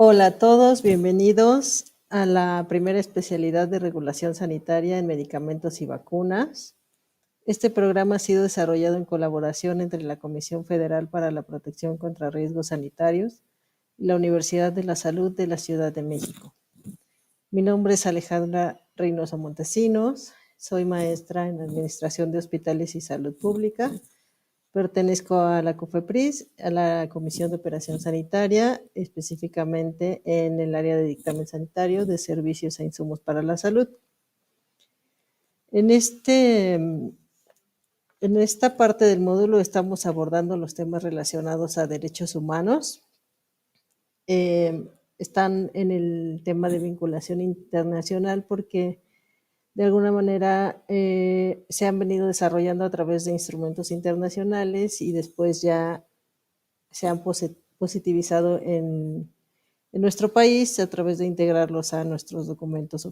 Hola a todos, bienvenidos a la primera especialidad de regulación sanitaria en medicamentos y vacunas. Este programa ha sido desarrollado en colaboración entre la Comisión Federal para la Protección contra Riesgos Sanitarios y la Universidad de la Salud de la Ciudad de México. Mi nombre es Alejandra Reynoso Montesinos, soy maestra en Administración de Hospitales y Salud Pública. Pertenezco a la COFEPRIS, a la Comisión de Operación Sanitaria, específicamente en el área de dictamen sanitario de servicios e insumos para la salud. En esta parte del módulo estamos abordando los temas relacionados a derechos humanos. Están en el tema de vinculación internacional porque de alguna manera se han venido desarrollando a través de instrumentos internacionales y después ya se han positivizado en nuestro país a través de integrarlos a nuestros documentos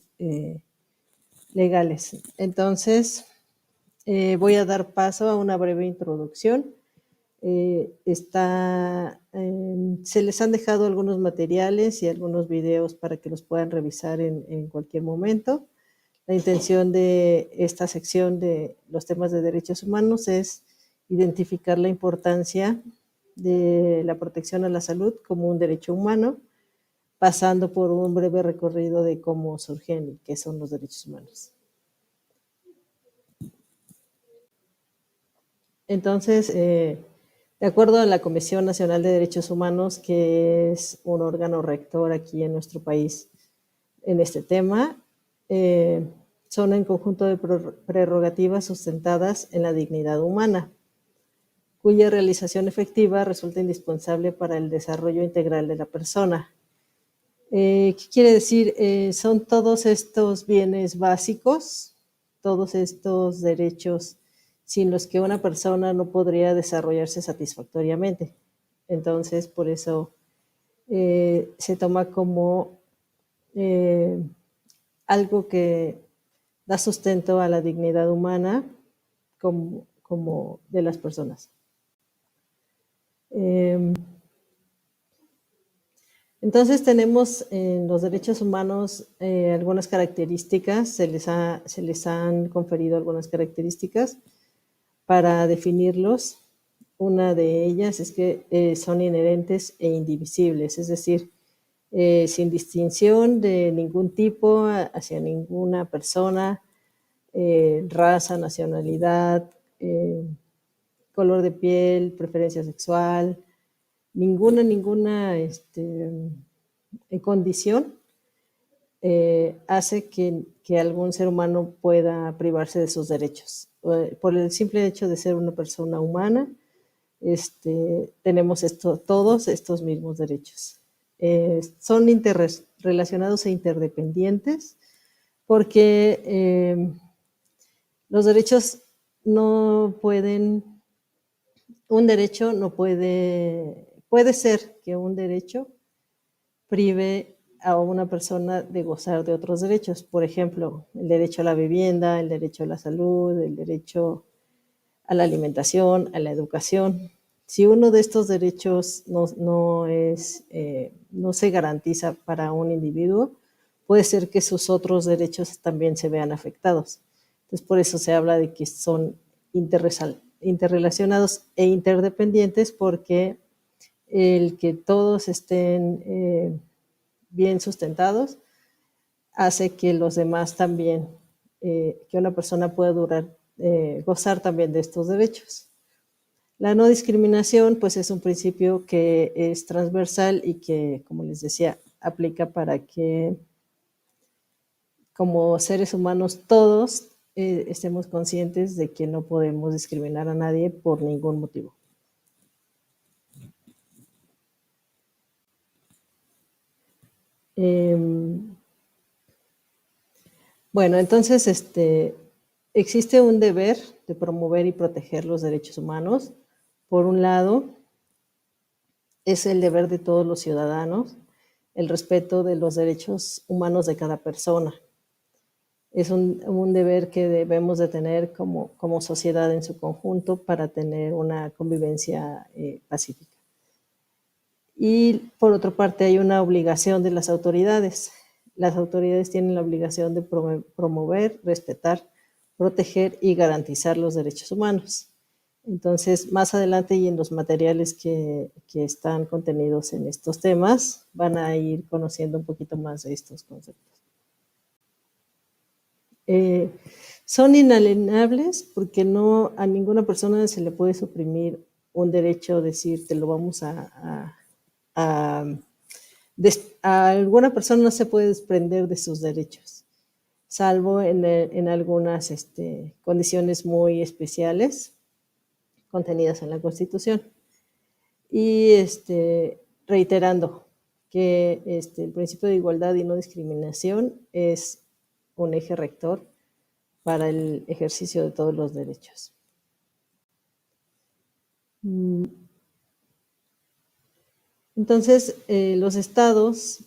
legales. Entonces, voy a dar paso a una breve introducción. Se les han dejado algunos materiales y algunos videos para que los puedan revisar en cualquier momento. La intención de esta sección de los temas de derechos humanos es identificar la importancia de la protección a la salud como un derecho humano, pasando por un breve recorrido de cómo surgen y qué son los derechos humanos. Entonces, de acuerdo a la Comisión Nacional de Derechos Humanos, que es un órgano rector aquí en nuestro país en este tema, son en conjunto de prerrogativas sustentadas en la dignidad humana, cuya realización efectiva resulta indispensable para el desarrollo integral de la persona. ¿Qué quiere decir? Son todos estos bienes básicos, todos estos derechos sin los que una persona no podría desarrollarse satisfactoriamente. Entonces, por eso se toma como algo que da sustento a la dignidad humana como de las personas. Entonces tenemos en los derechos humanos algunas características, se les han conferido algunas características para definirlos. Una de ellas es que son inherentes e indivisibles, es decir, sin distinción de ningún tipo hacia ninguna persona, raza, nacionalidad, color de piel, preferencia sexual, ninguna condición hace que algún ser humano pueda privarse de sus derechos. Por el simple hecho de ser una persona humana, tenemos todos estos mismos derechos. Son interrelacionados e interdependientes porque los derechos no pueden, un derecho no puede ser que un derecho prive a una persona de gozar de otros derechos. Por ejemplo, el derecho a la vivienda, el derecho a la salud, el derecho a la alimentación, a la educación. Si uno de estos derechos no se garantiza para un individuo, puede ser que sus otros derechos también se vean afectados. Entonces, por eso se habla de que son interrelacionados e interdependientes, porque el que todos estén bien sustentados hace que los demás también, que una persona pueda gozar también de estos derechos. La no discriminación, pues, es un principio que es transversal y que, como les decía, aplica para que como seres humanos todos estemos conscientes de que no podemos discriminar a nadie por ningún motivo. Bueno, entonces existe un deber de promover y proteger los derechos humanos. Por un lado, es el deber de todos los ciudadanos el respeto de los derechos humanos de cada persona. Es un deber que debemos de tener como sociedad en su conjunto para tener una convivencia pacífica. Y por otra parte hay una obligación de las autoridades. Las autoridades tienen la obligación de promover, respetar, proteger y garantizar los derechos humanos. Entonces, más adelante y en los materiales que están contenidos en estos temas, van a ir conociendo un poquito más de estos conceptos. Son inalienables porque no a ninguna persona se le puede suprimir un derecho, decir, te lo vamos a alguna persona no se puede desprender de sus derechos, salvo en algunas condiciones muy especiales contenidas en la Constitución. Y reiterando que el principio de igualdad y no discriminación es un eje rector para el ejercicio de todos los derechos. Entonces, los estados,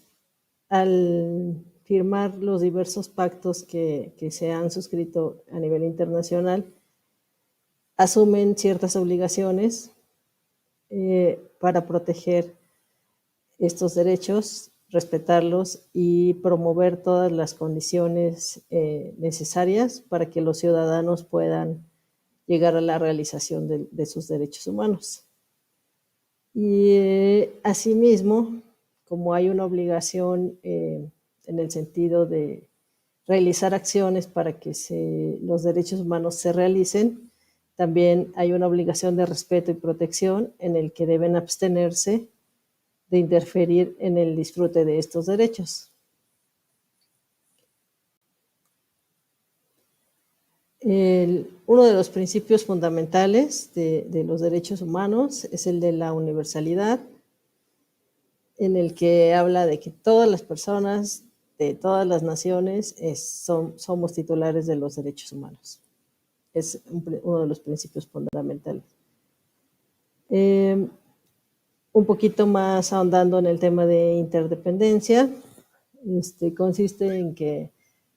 al firmar los diversos pactos que se han suscrito a nivel internacional, asumen ciertas obligaciones para proteger estos derechos, respetarlos y promover todas las condiciones necesarias para que los ciudadanos puedan llegar a la realización de sus derechos humanos. Y asimismo, como hay una obligación en el sentido de realizar acciones para que los derechos humanos se realicen, también hay una obligación de respeto y protección en el que deben abstenerse de interferir en el disfrute de estos derechos. Uno de los principios fundamentales de los derechos humanos es el de la universalidad, en el que habla de que todas las personas de todas las naciones somos titulares de los derechos humanos. Es uno de los principios fundamentales. Un poquito más ahondando en el tema de interdependencia, consiste en que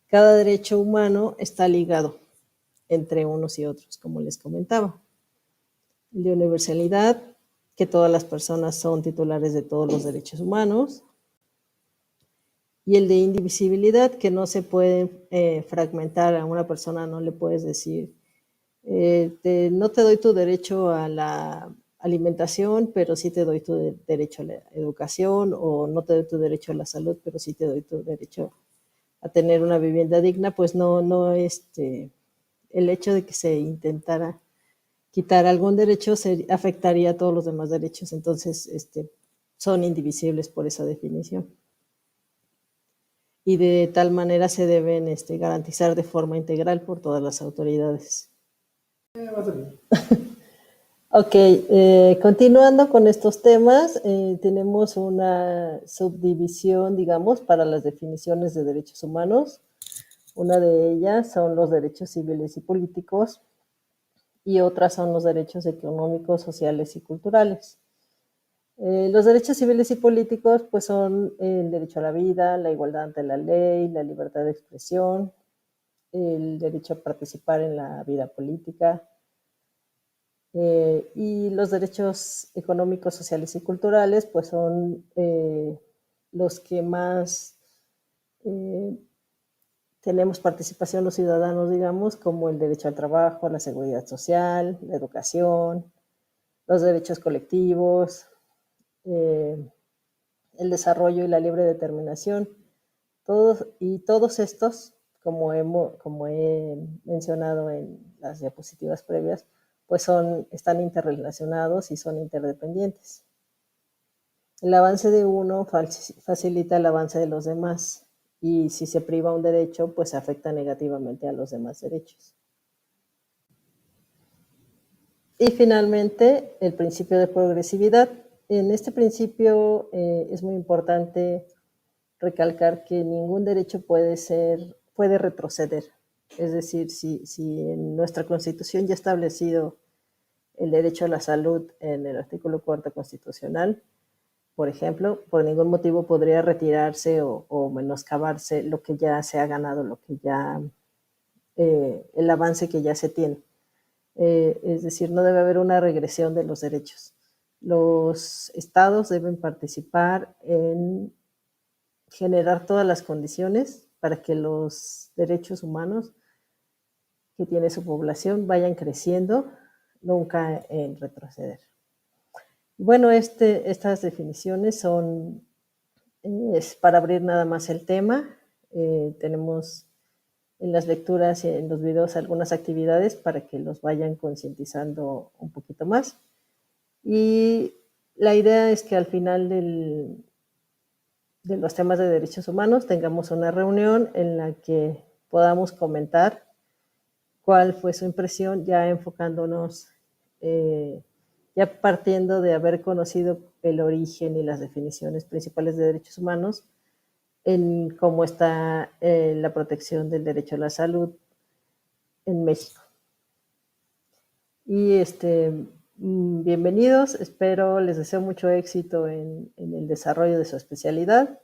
cada derecho humano está ligado entre unos y otros, como les comentaba. El de universalidad, que todas las personas son titulares de todos los derechos humanos. Y el de indivisibilidad, que no se puede fragmentar. A una persona no le puedes decir, no te doy tu derecho a la alimentación, pero sí te doy tu derecho a la educación, o no te doy tu derecho a la salud, pero sí te doy tu derecho a tener una vivienda digna. Pues no el hecho de que se intentara quitar algún derecho afectaría a todos los demás derechos. Entonces, son indivisibles por esa definición. Y de tal manera se deben garantizar de forma integral por todas las autoridades. Ok, continuando con estos temas, tenemos una subdivisión, digamos, para las definiciones de derechos humanos. Una de ellas son los derechos civiles y políticos, y otras son los derechos económicos, sociales y culturales. Los derechos civiles y políticos pues son el derecho a la vida, la igualdad ante la ley, la libertad de expresión, el derecho a participar en la vida política, y los derechos económicos, sociales y culturales pues son los que más tenemos participación los ciudadanos, digamos, como el derecho al trabajo, a la seguridad social, la educación, los derechos colectivos, el desarrollo y la libre determinación. Todos estos, como he mencionado en las diapositivas previas, pues están interrelacionados y son interdependientes. El avance de uno facilita el avance de los demás, y si se priva un derecho, pues afecta negativamente a los demás derechos. Y finalmente, el principio de progresividad. En este principio es muy importante recalcar que ningún derecho puede retroceder. Es decir, si en nuestra Constitución ya establecido el derecho a la salud en el artículo 4 constitucional, por ejemplo, por ningún motivo podría retirarse o menoscabarse lo que ya se ha ganado, el avance que ya se tiene. Es decir, no debe haber una regresión de los derechos. Los estados deben participar en generar todas las condiciones para que los derechos humanos que tiene su población vayan creciendo, nunca en retroceder. Bueno, estas definiciones son es para abrir nada más el tema. Tenemos en las lecturas y en los videos algunas actividades para que los vayan concientizando un poquito más. Y la idea es que al final de los temas de derechos humanos tengamos una reunión en la que podamos comentar cuál fue su impresión, ya enfocándonos, ya partiendo de haber conocido el origen y las definiciones principales de derechos humanos, en cómo está la protección del derecho a la salud en México. Y bienvenidos, espero, les deseo mucho éxito en el desarrollo de su especialidad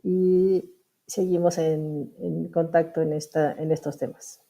y seguimos en contacto en estos temas.